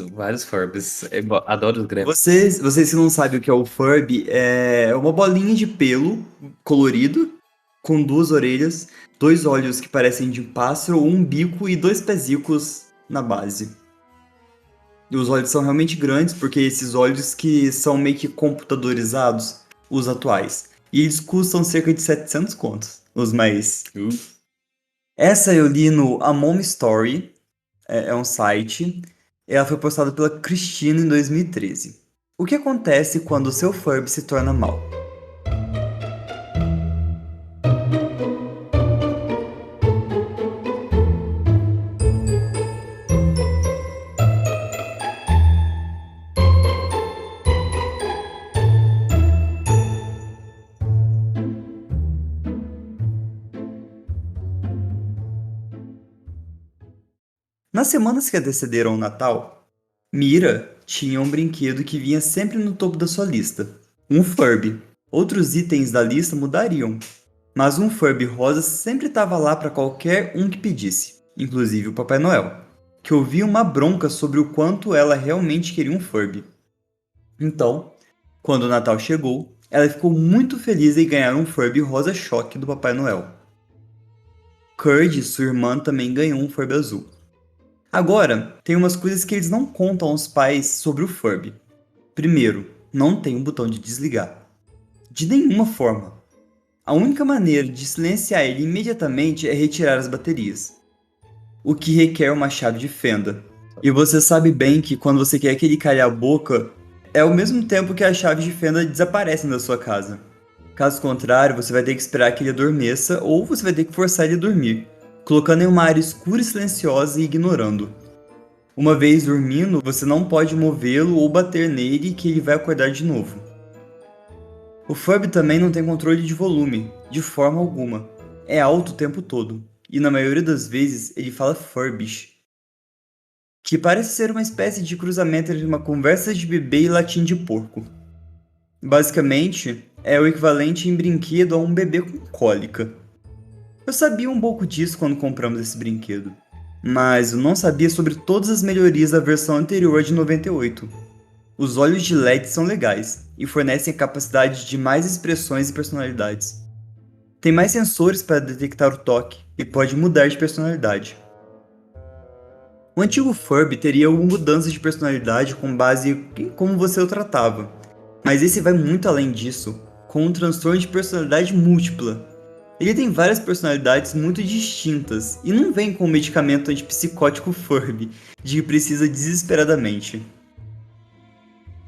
Furbies. Eu adoro os Gremlins. Vocês que não sabem o que é o Furby, é uma bolinha de pelo colorido, com 2 orelhas, 2 olhos que parecem de um pássaro, um bico e 2 pezicos na base. E os olhos são realmente grandes, porque esses olhos que são meio que computadorizados, os atuais. E eles custam cerca de 700 contos, os mais... Essa eu li no A Mom Story, é um site. Ela foi postada pela Cristina em 2013. O que acontece quando o seu Furby se torna mal? Nas semanas que antecederam o Natal, Mira tinha um brinquedo que vinha sempre no topo da sua lista. Um Furby. Outros itens da lista mudariam, mas um Furby rosa sempre estava lá para qualquer um que pedisse, inclusive o Papai Noel, que ouvia uma bronca sobre o quanto ela realmente queria um Furby. Então, quando o Natal chegou, ela ficou muito feliz em ganhar um Furby rosa choque do Papai Noel. Curd, sua irmã, também ganhou um Furby azul. Agora, tem umas coisas que eles não contam aos pais sobre o Furby. Primeiro, não tem um botão de desligar. De nenhuma forma. A única maneira de silenciar ele imediatamente é retirar as baterias, o que requer uma chave de fenda. E você sabe bem que quando você quer que ele calhe a boca, é ao mesmo tempo que as chaves de fenda desaparecem da sua casa. Caso contrário, você vai ter que esperar que ele adormeça ou você vai ter que forçar ele a dormir, colocando em uma área escura e silenciosa e ignorando. Uma vez dormindo, você não pode movê-lo ou bater nele que ele vai acordar de novo. O Furby também não tem controle de volume, de forma alguma. É alto o tempo todo, e na maioria das vezes ele fala Furbish, que parece ser uma espécie de cruzamento entre uma conversa de bebê e latim de porco. Basicamente, é o equivalente em brinquedo a um bebê com cólica. Eu sabia um pouco disso quando compramos esse brinquedo, mas eu não sabia sobre todas as melhorias da versão anterior de 98. Os olhos de LED são legais e fornecem a capacidade de mais expressões e personalidades. Tem mais sensores para detectar o toque e pode mudar de personalidade. O antigo Furby teria alguma mudança de personalidade com base em como você o tratava, mas esse vai muito além disso, com um transtorno de personalidade múltipla. Ele tem várias personalidades muito distintas e não vem com o medicamento antipsicótico Furby, de que precisa desesperadamente.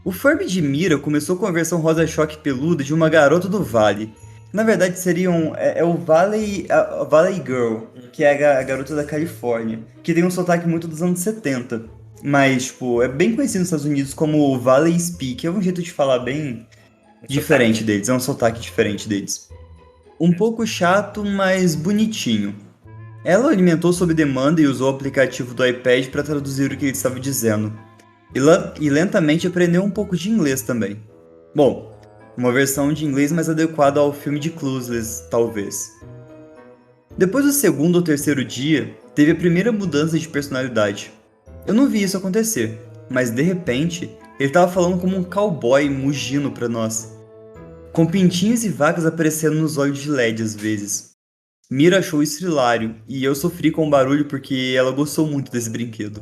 O Furby de Mira começou com a versão rosa choque peluda de uma garota do Vale. Na verdade seria o Valley, a Valley Girl, que é a garota da Califórnia, que tem um sotaque muito dos anos 70. Mas, tipo, é bem conhecido nos Estados Unidos como o Valley Speak, é um jeito de falar bem diferente deles, é um sotaque diferente deles. Um pouco chato, mas bonitinho. Ela alimentou sob demanda e usou o aplicativo do iPad para traduzir o que ele estava dizendo. E lentamente aprendeu um pouco de inglês também. Bom, uma versão de inglês mais adequada ao filme de Clueless, talvez. Depois do segundo ou terceiro dia, teve a primeira mudança de personalidade. Eu não vi isso acontecer, mas de repente, ele estava falando como um cowboy mugindo para nós, com pintinhos e vacas aparecendo nos olhos de LED às vezes. Mira achou isso hilário, e eu sofri com o barulho porque ela gostou muito desse brinquedo.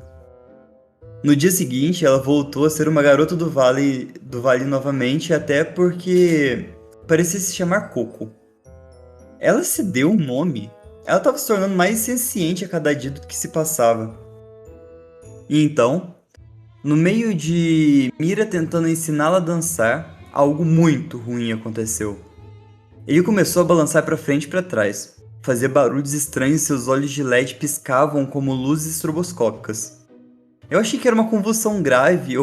No dia seguinte, ela voltou a ser uma garota do vale novamente, até porque parecia se chamar Coco. Ela se deu um nome. Ela estava se tornando mais senciente a cada dia do que se passava. E então, no meio de Mira tentando ensiná-la a dançar, algo muito ruim aconteceu. Ele começou a balançar para frente e para trás, fazia barulhos estranhos e seus olhos de LED piscavam como luzes estroboscópicas. Eu achei que era uma convulsão grave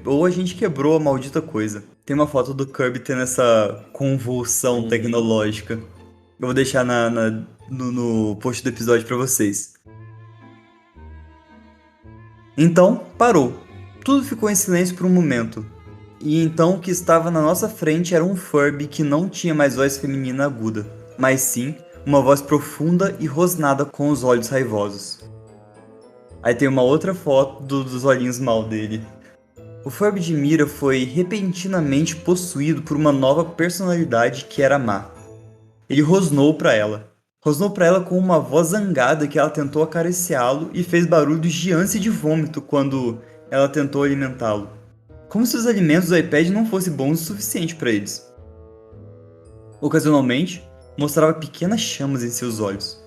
ou a gente quebrou a maldita coisa. Tem uma foto do Kirby tendo essa convulsão tecnológica. Eu vou deixar no post do episódio pra vocês. Então, parou. Tudo ficou em silêncio por um momento. E então o que estava na nossa frente era um Furby que não tinha mais voz feminina aguda, mas sim uma voz profunda e rosnada com os olhos raivosos. Aí tem uma outra foto dos olhinhos mal dele. O Furby de Mira foi repentinamente possuído por uma nova personalidade que era má. Ele rosnou pra ela. Rosnou pra ela com uma voz zangada que ela tentou acariciá-lo e fez barulhos de ânsia e de vômito quando ela tentou alimentá-lo. Como se os alimentos do iPad não fossem bons o suficiente para eles. Ocasionalmente, mostrava pequenas chamas em seus olhos.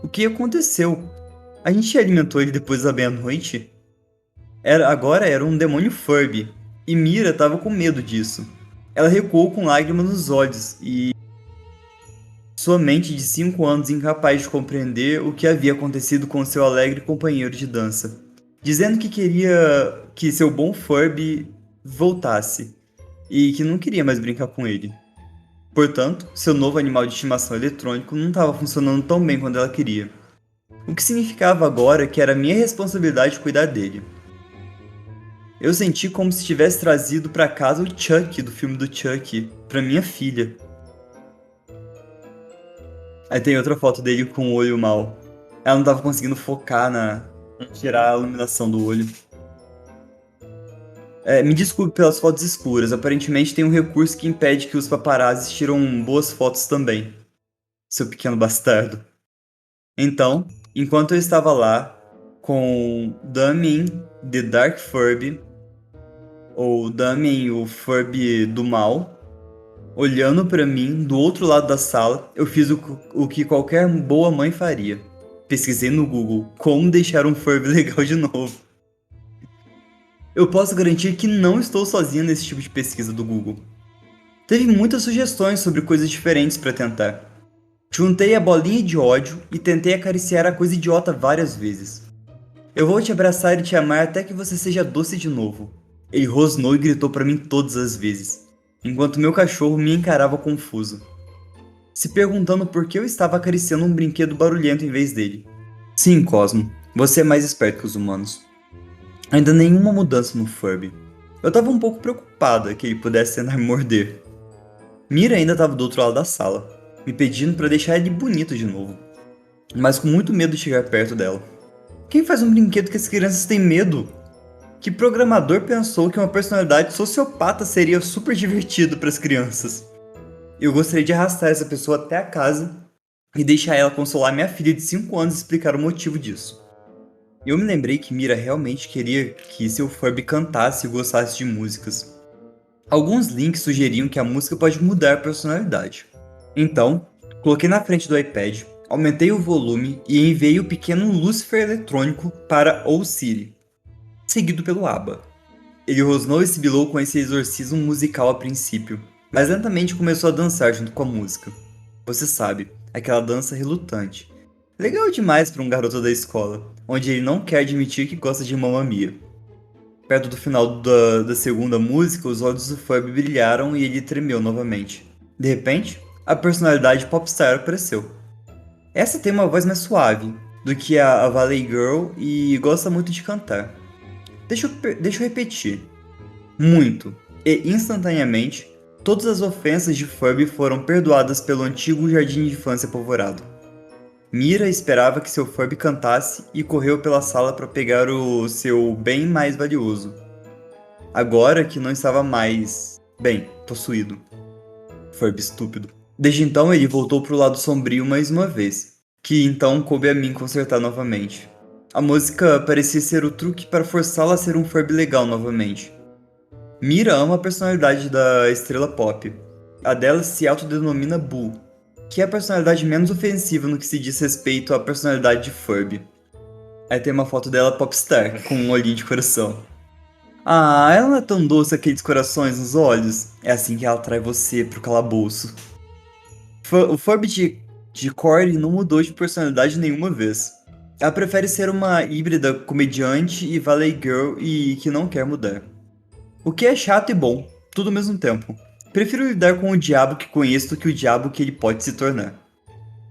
O que aconteceu? A gente alimentou ele depois da meia-noite? Agora era um demônio Furby, e Mira estava com medo disso. Ela recuou com lágrimas nos olhos e sua mente de 5 anos incapaz de compreender o que havia acontecido com seu alegre companheiro de dança, dizendo que queria que seu bom Furby voltasse e que não queria mais brincar com ele. Portanto, seu novo animal de estimação eletrônico não estava funcionando tão bem quanto ela queria. O que significava agora que era minha responsabilidade cuidar dele. Eu senti como se tivesse trazido para casa o Chuck do filme do Chuck para minha filha. Aí tem outra foto dele com o olho mal. Ela não estava conseguindo focar tirar a iluminação do olho. Me desculpe pelas fotos escuras, aparentemente tem um recurso que impede que os paparazzis tiram boas fotos também, seu pequeno bastardo. Então, enquanto eu estava lá com Damien, The Dark Furby, ou Damien, o Furby do mal, olhando pra mim do outro lado da sala, eu fiz o que qualquer boa mãe faria. Pesquisei no Google como deixar um Furby legal de novo. Eu posso garantir que não estou sozinho nesse tipo de pesquisa do Google. Teve muitas sugestões sobre coisas diferentes para tentar. Juntei a bolinha de ódio e tentei acariciar a coisa idiota várias vezes. Eu vou te abraçar e te amar até que você seja doce de novo. Ele rosnou e gritou para mim todas as vezes, enquanto meu cachorro me encarava confuso, se perguntando por que eu estava acariciando um brinquedo barulhento em vez dele. Sim, Cosmo, você é mais esperto que os humanos. Ainda nenhuma mudança no Furby. Eu tava um pouco preocupada que ele pudesse tentar me morder. Mira ainda estava do outro lado da sala, me pedindo para deixar ele bonito de novo, mas com muito medo de chegar perto dela. Quem faz um brinquedo que as crianças têm medo? Que programador pensou que uma personalidade sociopata seria super divertido para as crianças? Eu gostaria de arrastar essa pessoa até a casa e deixar ela consolar minha filha de 5 anos e explicar o motivo disso. Eu me lembrei que Mira realmente queria que seu Furby cantasse e gostasse de músicas. Alguns links sugeriam que a música pode mudar a personalidade. Então, coloquei na frente do iPad, aumentei o volume e enviei o pequeno Lucifer eletrônico para Ou Siri, seguido pelo ABBA. Ele rosnou e sibilou com esse exorcismo musical a princípio, mas lentamente começou a dançar junto com a música. Você sabe, aquela dança relutante. Legal demais para um garoto da escola, onde ele não quer admitir que gosta de Mamma Mia. Perto do final da segunda música, os olhos do Furby brilharam e ele tremeu novamente. De repente, a personalidade popstar apareceu. Essa tem uma voz mais suave do que a Valley Girl e gosta muito de cantar. Deixa eu repetir. Muito e instantaneamente, todas as ofensas de Furby foram perdoadas pelo antigo jardim de infância apavorado. Mira esperava que seu Furby cantasse e correu pela sala para pegar o seu bem mais valioso. Agora que não estava mais, possuído. Furby estúpido. Desde então ele voltou para o lado sombrio mais uma vez, que então coube a mim consertar novamente. A música parecia ser o truque para forçá-la a ser um Furby legal novamente. Mira ama a personalidade da estrela pop. A dela se autodenomina Boo, que é a personalidade menos ofensiva no que se diz respeito à personalidade de Furby. Aí tem uma foto dela popstar, com um olhinho de coração. Ah, ela não é tão doce aqueles corações nos olhos? É assim que ela atrai você pro calabouço. O Furby de Corey não mudou de personalidade nenhuma vez. Ela prefere ser uma híbrida comediante e Valley Girl e que não quer mudar. O que é chato e bom, tudo ao mesmo tempo. Prefiro lidar com o diabo que conheço do que o diabo que ele pode se tornar.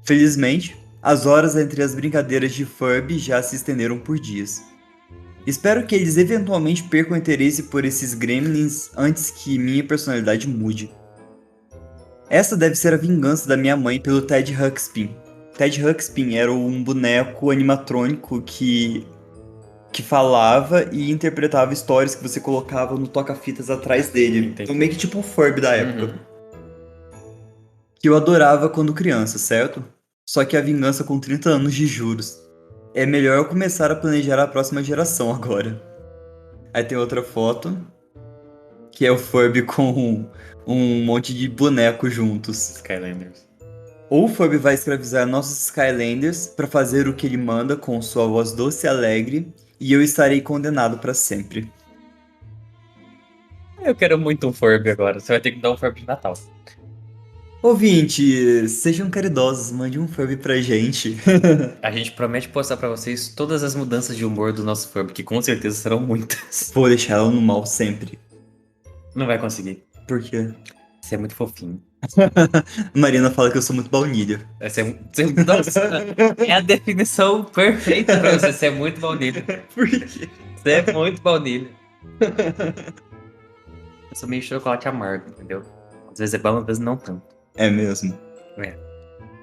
Felizmente, as horas entre as brincadeiras de Furby já se estenderam por dias. Espero que eles eventualmente percam interesse por esses gremlins antes que minha personalidade mude. Essa deve ser a vingança da minha mãe pelo Ted Ruxpin. Ted Ruxpin era um boneco animatrônico que falava e interpretava histórias que você colocava no toca-fitas atrás dele. Entendi. Então meio que tipo o Furby da época. Que eu adorava quando criança, certo? Só que a vingança com 30 anos de juros. É melhor eu começar a planejar a próxima geração agora. Aí tem outra foto, que é o Furby com um monte de bonecos juntos. Skylanders. Ou o Furby vai escravizar nossos Skylanders para fazer o que ele manda com sua voz doce e alegre, e eu estarei condenado para sempre. Eu quero muito um Furby agora. Você vai ter que dar um Furby de Natal. Ouvintes, sejam caridosos, mande um Furby pra gente. A gente promete postar pra vocês todas as mudanças de humor do nosso Furby, que com certeza serão muitas. Vou deixar ela no mal sempre. Não vai conseguir. Por quê? Você é muito fofinho. Marina fala que eu sou muito baunilha. Nossa, é a definição perfeita pra você. Você é muito baunilha. Por quê? Você é muito baunilha. Eu sou meio chocolate amargo, entendeu? Às vezes é bom, às vezes não tanto. É mesmo. É.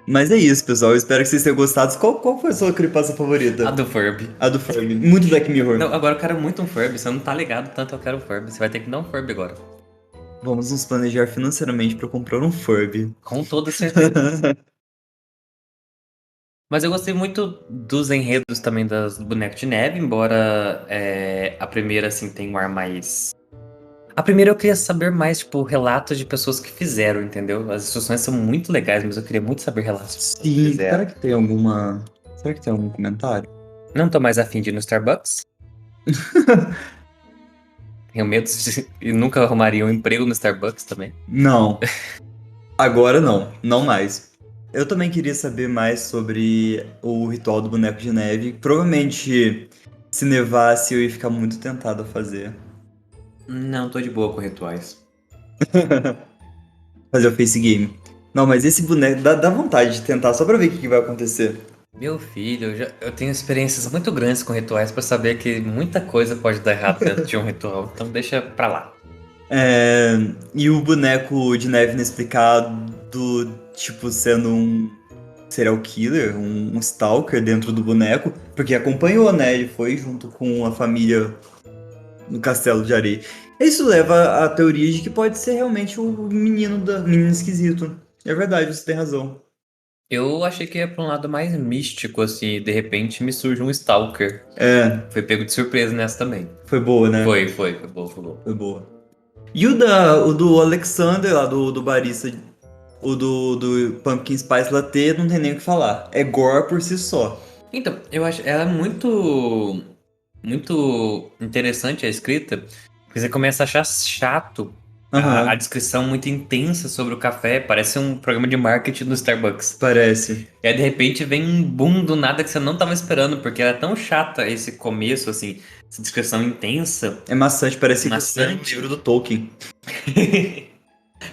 Mas é isso, pessoal. Eu espero que vocês tenham gostado. Qual foi a sua creepypasta A favorita? do Furby. A do Furby. Muito Black Mirror. Não, agora eu quero muito um Furby. Você não tá ligado tanto eu quero um Furby. Você vai ter que dar um Furby agora. Vamos nos planejar financeiramente pra comprar um Furby. Com toda certeza. Mas eu gostei muito dos enredos também das do Boneco de Neve, embora a primeira, assim, tenha um ar mais. A primeira eu queria saber mais, tipo, relatos de pessoas que fizeram, entendeu? As instruções são muito legais, mas eu queria muito saber relatos de pessoas que Sim, fizeram. será que tem alguma. Será que tem algum comentário? Não tô mais afim de ir no Starbucks. Tenho medo de. E nunca arrumaria um emprego no Starbucks também. Não. Agora não. Não mais. Eu também queria saber mais sobre o ritual do boneco de neve. Provavelmente, se nevasse, eu ia ficar muito tentado a fazer. Não, tô de boa com rituais. Fazer o face game. Não, mas esse boneco dá vontade de tentar só pra ver o que vai acontecer. Meu filho, eu tenho experiências muito grandes com rituais pra saber que muita coisa pode dar errado dentro de um ritual, então deixa pra lá. E o boneco de neve inexplicado, tipo, sendo um serial killer, um stalker dentro do boneco, porque acompanhou, né? Ele foi junto com a família no castelo de areia. Isso leva à teoria de que pode ser realmente o menino esquisito. É verdade, você tem razão. Eu achei que ia pra um lado mais místico, assim, e de repente me surge um Stalker. É, Foi pego de surpresa nessa também. foi boa, né? Foi boa, foi boa. Foi boa. E o do Alexander, lá do barista, o do Pumpkin Spice Latte, não tem nem o que falar. É gore por si só. Então, eu acho ela é muito interessante a escrita, porque você começa a achar chato a Aham, descrição muito intensa sobre o café, parece um programa de marketing do Starbucks. parece. E aí, de repente, vem um boom do nada que você não tava esperando, porque era tão chata esse começo, assim, essa descrição intensa, É maçante, parece que você lê um maçante, livro do Tolkien.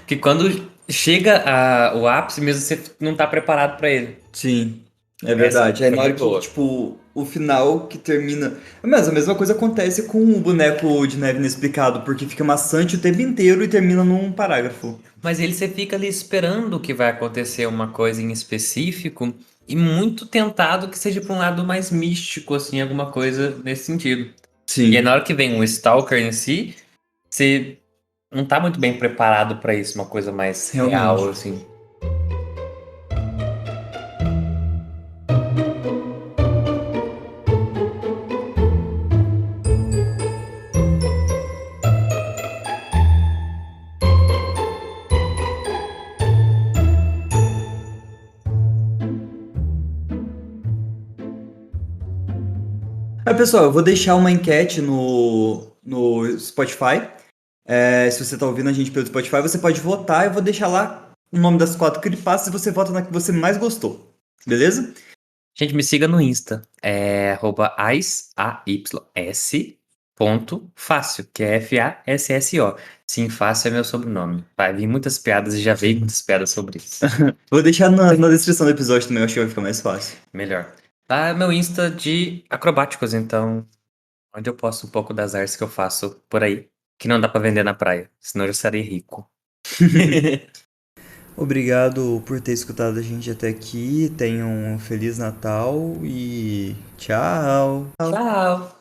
que quando chega o ápice mesmo, você não tá preparado pra ele. Sim, é Essa verdade. Aí foi na hora muito que, boa. tipo, o final que termina. Mas a mesma coisa acontece com o boneco de neve inexplicado, porque fica maçante o tempo inteiro e termina num parágrafo. Mas ele você fica ali esperando que vai acontecer uma coisa em específico e muito tentado que seja pra um lado mais místico, assim, alguma coisa nesse sentido. E aí Sim, na hora que vem um Stalker em si, você não tá muito bem preparado pra isso, uma coisa mais real, realmente. assim. Pessoal, eu vou deixar uma enquete no Spotify. Se você tá ouvindo a gente pelo Spotify, você pode votar. Eu vou deixar lá o nome das 4 creepypastas e você vota na que você mais gostou. Beleza? Gente, me siga no Insta. É @ays ponto fácil, que é FASSO. Sim, fácil é meu sobrenome. Vai vir muitas piadas e já veio muitas piadas sobre isso. Vou deixar na descrição do episódio também, eu acho que vai ficar mais fácil. Melhor. Tá, é meu Insta de acrobáticos, então, onde eu posto um pouco das artes que eu faço por aí, que não dá pra vender na praia, senão eu já estaria rico. Obrigado por ter escutado a gente até aqui. Tenham um Feliz Natal e tchau. Tchau!